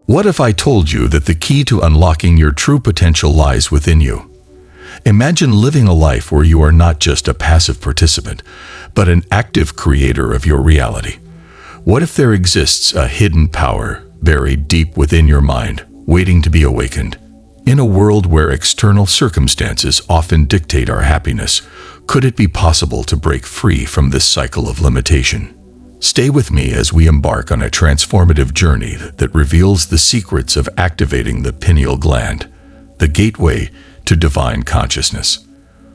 What if I told you that the key to unlocking your true potential lies within you? Imagine living a life where you are not just a passive participant, but an active creator of your reality. What if there exists a hidden power buried deep within your mind, waiting to be awakened? In a world where external circumstances often dictate our happiness, could it be possible to break free from this cycle of limitation? Stay with me as we embark on a transformative journey that reveals the secrets of activating the pineal gland, the gateway to divine consciousness.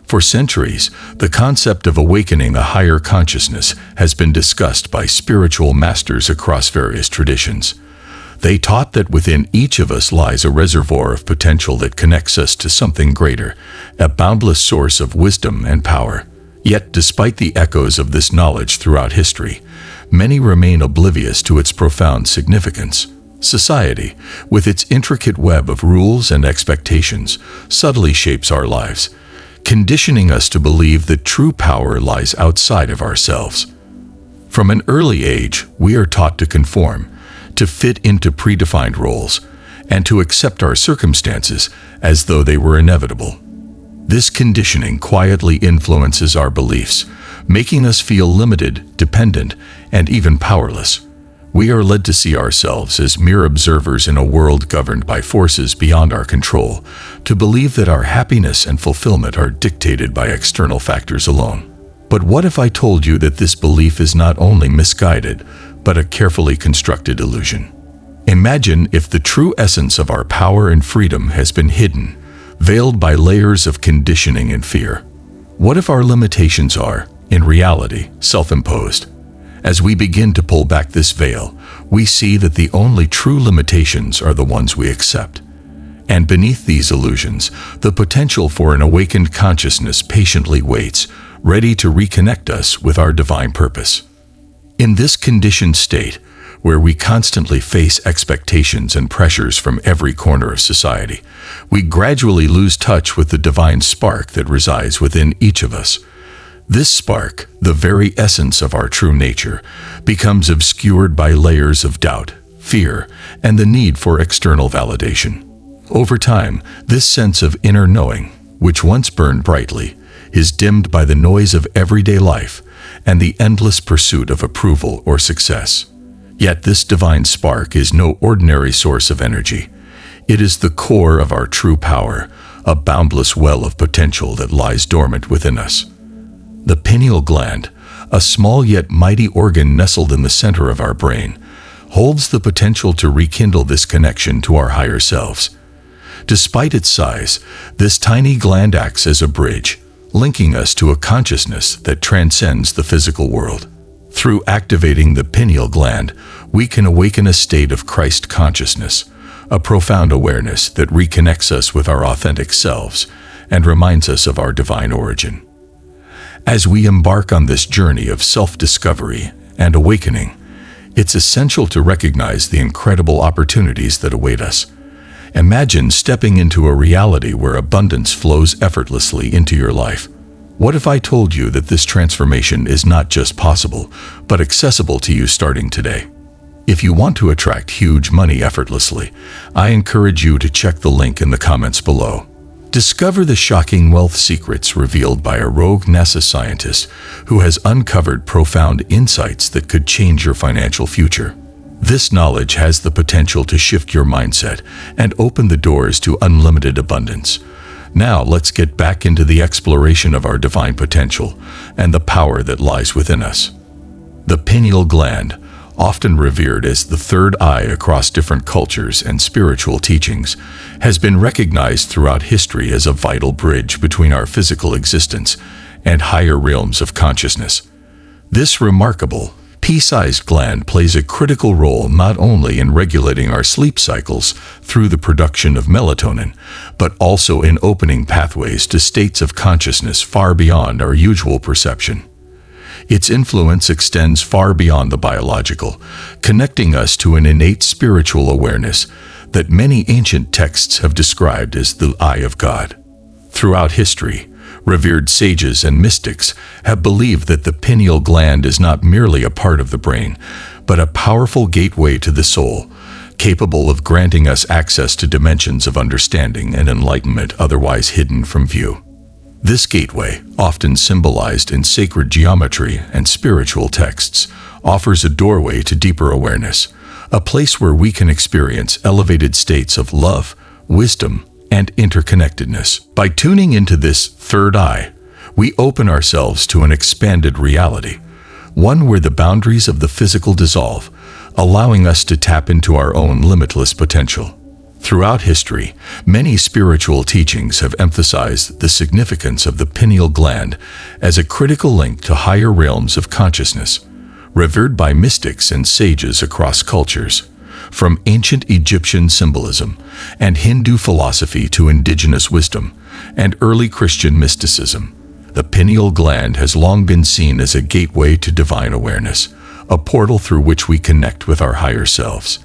For centuries, the concept of awakening a higher consciousness has been discussed by spiritual masters across various traditions. They taught that within each of us lies a reservoir of potential that connects us to something greater, a boundless source of wisdom and power. Yet, despite the echoes of this knowledge throughout history, many remain oblivious to its profound significance. Society, with its intricate web of rules and expectations, subtly shapes our lives, conditioning us to believe that true power lies outside of ourselves. From an early age, we are taught to conform, to fit into predefined roles, and to accept our circumstances as though they were inevitable. This conditioning quietly influences our beliefs, making us feel limited, dependent, and even powerless. We are led to see ourselves as mere observers in a world governed by forces beyond our control, to believe that our happiness and fulfillment are dictated by external factors alone. But what if I told you that this belief is not only misguided, but a carefully constructed illusion? Imagine if the true essence of our power and freedom has been hidden, veiled by layers of conditioning and fear. What if our limitations are, in reality, self-imposed? As we begin to pull back this veil, we see that the only true limitations are the ones we accept. And beneath these illusions, the potential for an awakened consciousness patiently waits, ready to reconnect us with our divine purpose. In this conditioned state, where we constantly face expectations and pressures from every corner of society, we gradually lose touch with the divine spark that resides within each of us. This spark, the very essence of our true nature, becomes obscured by layers of doubt, fear, and the need for external validation. Over time, this sense of inner knowing, which once burned brightly, is dimmed by the noise of everyday life and the endless pursuit of approval or success. Yet this divine spark is no ordinary source of energy. It is the core of our true power, a boundless well of potential that lies dormant within us. The pineal gland, a small yet mighty organ nestled in the center of our brain, holds the potential to rekindle this connection to our higher selves. Despite its size, this tiny gland acts as a bridge, linking us to a consciousness that transcends the physical world. Through activating the pineal gland, we can awaken a state of Christ consciousness, a profound awareness that reconnects us with our authentic selves and reminds us of our divine origin. As we embark on this journey of self-discovery and awakening, it's essential to recognize the incredible opportunities that await us. Imagine stepping into a reality where abundance flows effortlessly into your life. What if I told you that this transformation is not just possible, but accessible to you starting today? If you want to attract huge money effortlessly, I encourage you to check the link in the comments below. Discover the shocking wealth secrets revealed by a rogue NASA scientist who has uncovered profound insights that could change your financial future. This knowledge has the potential to shift your mindset and open the doors to unlimited abundance. Now let's get back into the exploration of our divine potential and the power that lies within us. The pineal gland, often revered as the third eye across different cultures and spiritual teachings, has been recognized throughout history as a vital bridge between our physical existence and higher realms of consciousness. This remarkable, pea-sized gland plays a critical role not only in regulating our sleep cycles through the production of melatonin, but also in opening pathways to states of consciousness far beyond our usual perception. Its influence extends far beyond the biological, connecting us to an innate spiritual awareness that many ancient texts have described as the eye of God. Throughout history, revered sages and mystics have believed that the pineal gland is not merely a part of the brain, but a powerful gateway to the soul, capable of granting us access to dimensions of understanding and enlightenment otherwise hidden from view. This gateway, often symbolized in sacred geometry and spiritual texts, offers a doorway to deeper awareness, a place where we can experience elevated states of love, wisdom, and interconnectedness. By tuning into this third eye, we open ourselves to an expanded reality, one where the boundaries of the physical dissolve, allowing us to tap into our own limitless potential. Throughout history, many spiritual teachings have emphasized the significance of the pineal gland as a critical link to higher realms of consciousness, revered by mystics and sages across cultures. From ancient Egyptian symbolism and Hindu philosophy to indigenous wisdom and early Christian mysticism, the pineal gland has long been seen as a gateway to divine awareness, a portal through which we connect with our higher selves.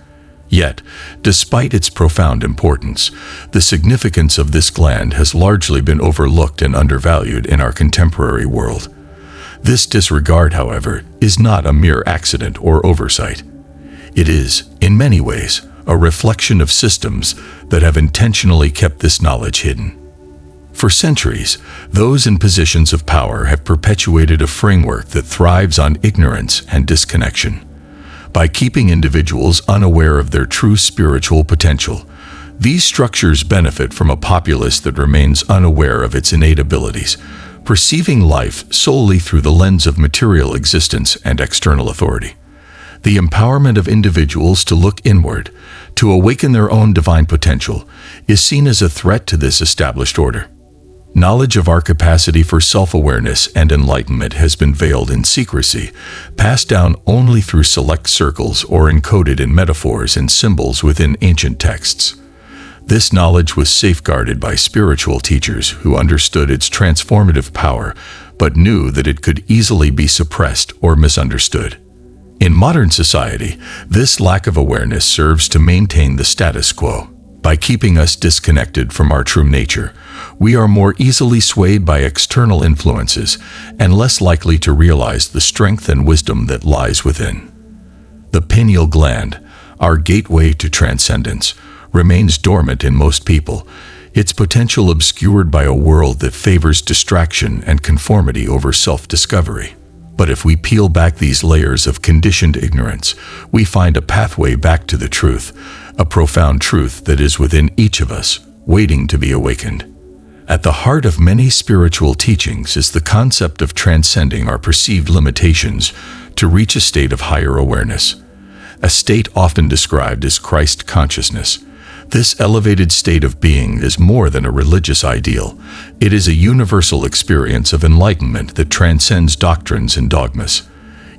Yet, despite its profound importance, the significance of this gland has largely been overlooked and undervalued in our contemporary world. This disregard, however, is not a mere accident or oversight. It is, in many ways, a reflection of systems that have intentionally kept this knowledge hidden. For centuries, those in positions of power have perpetuated a framework that thrives on ignorance and disconnection. By keeping individuals unaware of their true spiritual potential, these structures benefit from a populace that remains unaware of its innate abilities, perceiving life solely through the lens of material existence and external authority. The empowerment of individuals to look inward, to awaken their own divine potential, is seen as a threat to this established order. Knowledge of our capacity for self-awareness and enlightenment has been veiled in secrecy, passed down only through select circles or encoded in metaphors and symbols within ancient texts. This knowledge was safeguarded by spiritual teachers who understood its transformative power, but knew that it could easily be suppressed or misunderstood. In modern society, this lack of awareness serves to maintain the status quo. By keeping us disconnected from our true nature, we are more easily swayed by external influences and less likely to realize the strength and wisdom that lies within. The pineal gland, our gateway to transcendence, remains dormant in most people, its potential obscured by a world that favors distraction and conformity over self-discovery. But if we peel back these layers of conditioned ignorance, we find a pathway back to the truth, a profound truth that is within each of us, waiting to be awakened. At the heart of many spiritual teachings is the concept of transcending our perceived limitations to reach a state of higher awareness, a state often described as Christ consciousness. This elevated state of being is more than a religious ideal. It is a universal experience of enlightenment that transcends doctrines and dogmas,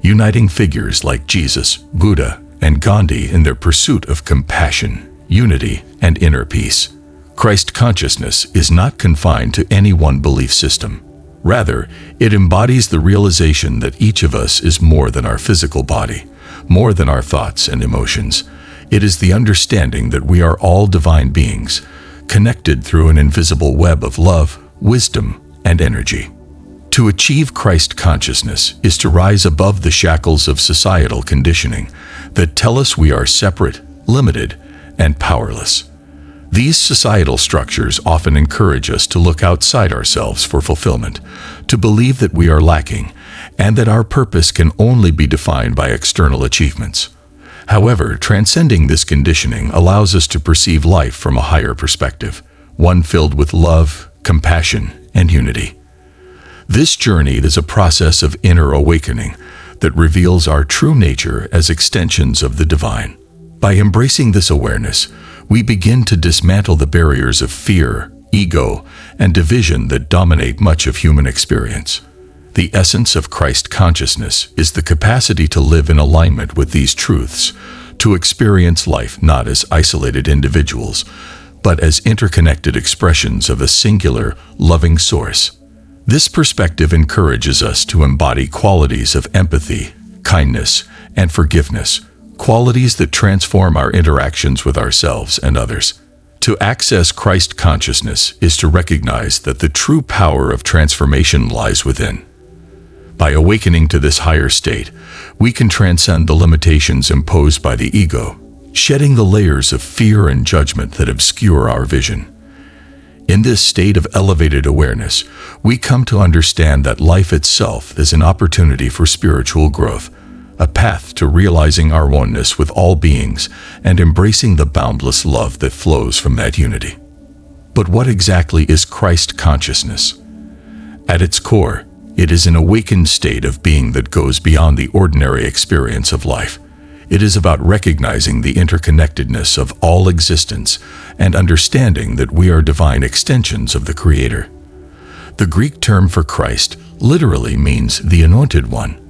uniting figures like Jesus, Buddha, and Gandhi in their pursuit of compassion, unity, and inner peace. Christ consciousness is not confined to any one belief system. Rather, it embodies the realization that each of us is more than our physical body, more than our thoughts and emotions. It is the understanding that we are all divine beings, connected through an invisible web of love, wisdom, and energy. To achieve Christ consciousness is to rise above the shackles of societal conditioning that tell us we are separate, limited, and powerless. These societal structures often encourage us to look outside ourselves for fulfillment, to believe that we are lacking, and that our purpose can only be defined by external achievements. However, transcending this conditioning allows us to perceive life from a higher perspective, one filled with love, compassion, and unity. This journey is a process of inner awakening that reveals our true nature as extensions of the divine. By embracing this awareness, we begin to dismantle the barriers of fear, ego, and division that dominate much of human experience. The essence of Christ consciousness is the capacity to live in alignment with these truths, to experience life not as isolated individuals, but as interconnected expressions of a singular, loving source. This perspective encourages us to embody qualities of empathy, kindness, and forgiveness, qualities that transform our interactions with ourselves and others. To access Christ consciousness is to recognize that the true power of transformation lies within. By awakening to this higher state, we can transcend the limitations imposed by the ego, shedding the layers of fear and judgment that obscure our vision. In this state of elevated awareness, we come to understand that life itself is an opportunity for spiritual growth, a path to realizing our oneness with all beings and embracing the boundless love that flows from that unity. But what exactly is Christ consciousness? At its core, it is an awakened state of being that goes beyond the ordinary experience of life. It is about recognizing the interconnectedness of all existence and understanding that we are divine extensions of the Creator. The Greek term for Christ literally means the Anointed One,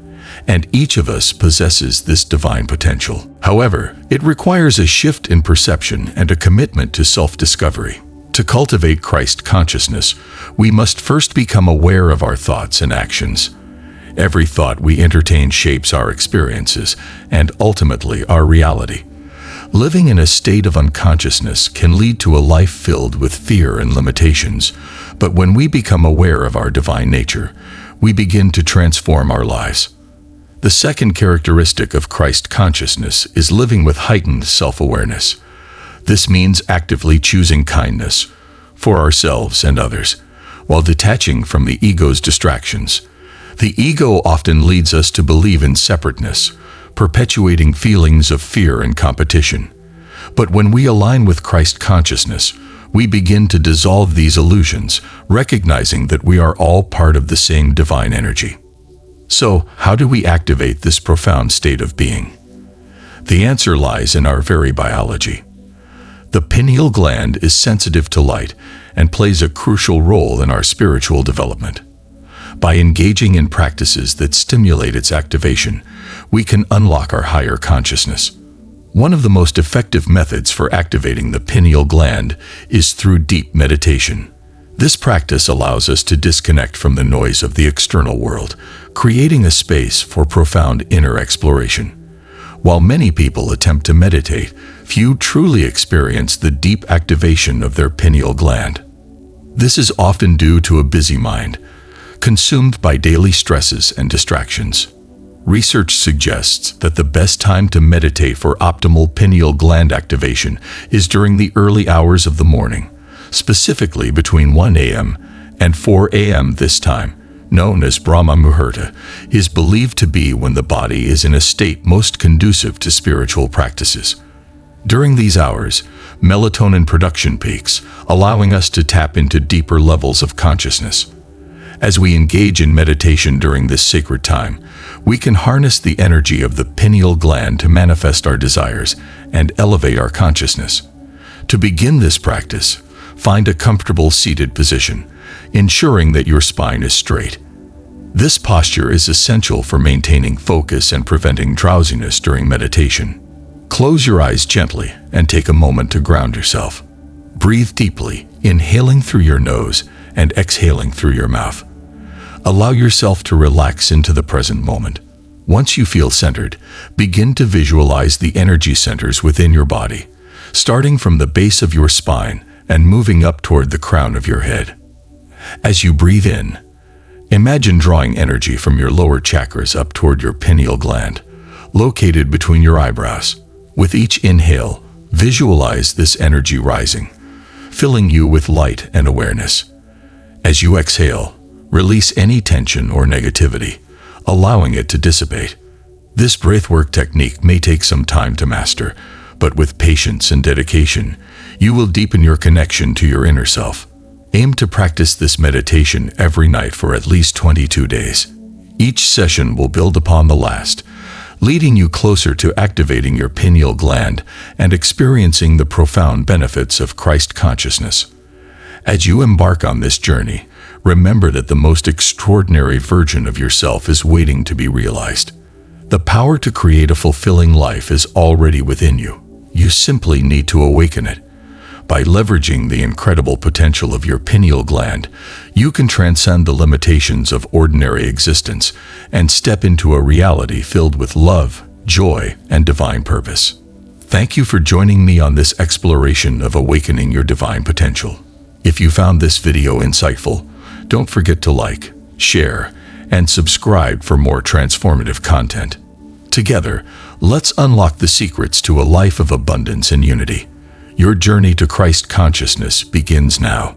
and each of us possesses this divine potential. However, it requires a shift in perception and a commitment to self-discovery. To cultivate Christ consciousness, we must first become aware of our thoughts and actions. Every thought we entertain shapes our experiences and ultimately our reality. Living in a state of unconsciousness can lead to a life filled with fear and limitations, but when we become aware of our divine nature, we begin to transform our lives. The second characteristic of Christ consciousness is living with heightened self-awareness. This means actively choosing kindness for ourselves and others, while detaching from the ego's distractions. The ego often leads us to believe in separateness, perpetuating feelings of fear and competition. But when we align with Christ consciousness, we begin to dissolve these illusions, recognizing that we are all part of the same divine energy. So, how do we activate this profound state of being? The answer lies in our very biology. The pineal gland is sensitive to light and plays a crucial role in our spiritual development. By engaging in practices that stimulate its activation, we can unlock our higher consciousness. One of the most effective methods for activating the pineal gland is through deep meditation. This practice allows us to disconnect from the noise of the external world, creating a space for profound inner exploration. While many people attempt to meditate, few truly experience the deep activation of their pineal gland. This is often due to a busy mind, consumed by daily stresses and distractions. Research suggests that the best time to meditate for optimal pineal gland activation is during the early hours of the morning, specifically between 1 a.m. and 4 a.m. This time, known as Brahma Muhurta, is believed to be when the body is in a state most conducive to spiritual practices. During these hours, melatonin production peaks, allowing us to tap into deeper levels of consciousness. As we engage in meditation during this sacred time, we can harness the energy of the pineal gland to manifest our desires and elevate our consciousness. To begin this practice, find a comfortable seated position, ensuring that your spine is straight. This posture is essential for maintaining focus and preventing drowsiness during meditation. Close your eyes gently and take a moment to ground yourself. Breathe deeply, inhaling through your nose and exhaling through your mouth. Allow yourself to relax into the present moment. Once you feel centered, begin to visualize the energy centers within your body, starting from the base of your spine and moving up toward the crown of your head. As you breathe in, imagine drawing energy from your lower chakras up toward your pineal gland, located between your eyebrows. With each inhale, visualize this energy rising, filling you with light and awareness. As you exhale, release any tension or negativity, allowing it to dissipate. This breathwork technique may take some time to master, but with patience and dedication, you will deepen your connection to your inner self. Aim to practice this meditation every night for at least 22 days. Each session will build upon the last, leading you closer to activating your pineal gland and experiencing the profound benefits of Christ consciousness. As you embark on this journey, remember that the most extraordinary version of yourself is waiting to be realized. The power to create a fulfilling life is already within you. You simply need to awaken it. By leveraging the incredible potential of your pineal gland, you can transcend the limitations of ordinary existence and step into a reality filled with love, joy, and divine purpose. Thank you for joining me on this exploration of awakening your divine potential. If you found this video insightful, don't forget to like, share, and subscribe for more transformative content. Together, Let's unlock the secrets to a life of abundance and unity. Your journey to Christ consciousness begins now.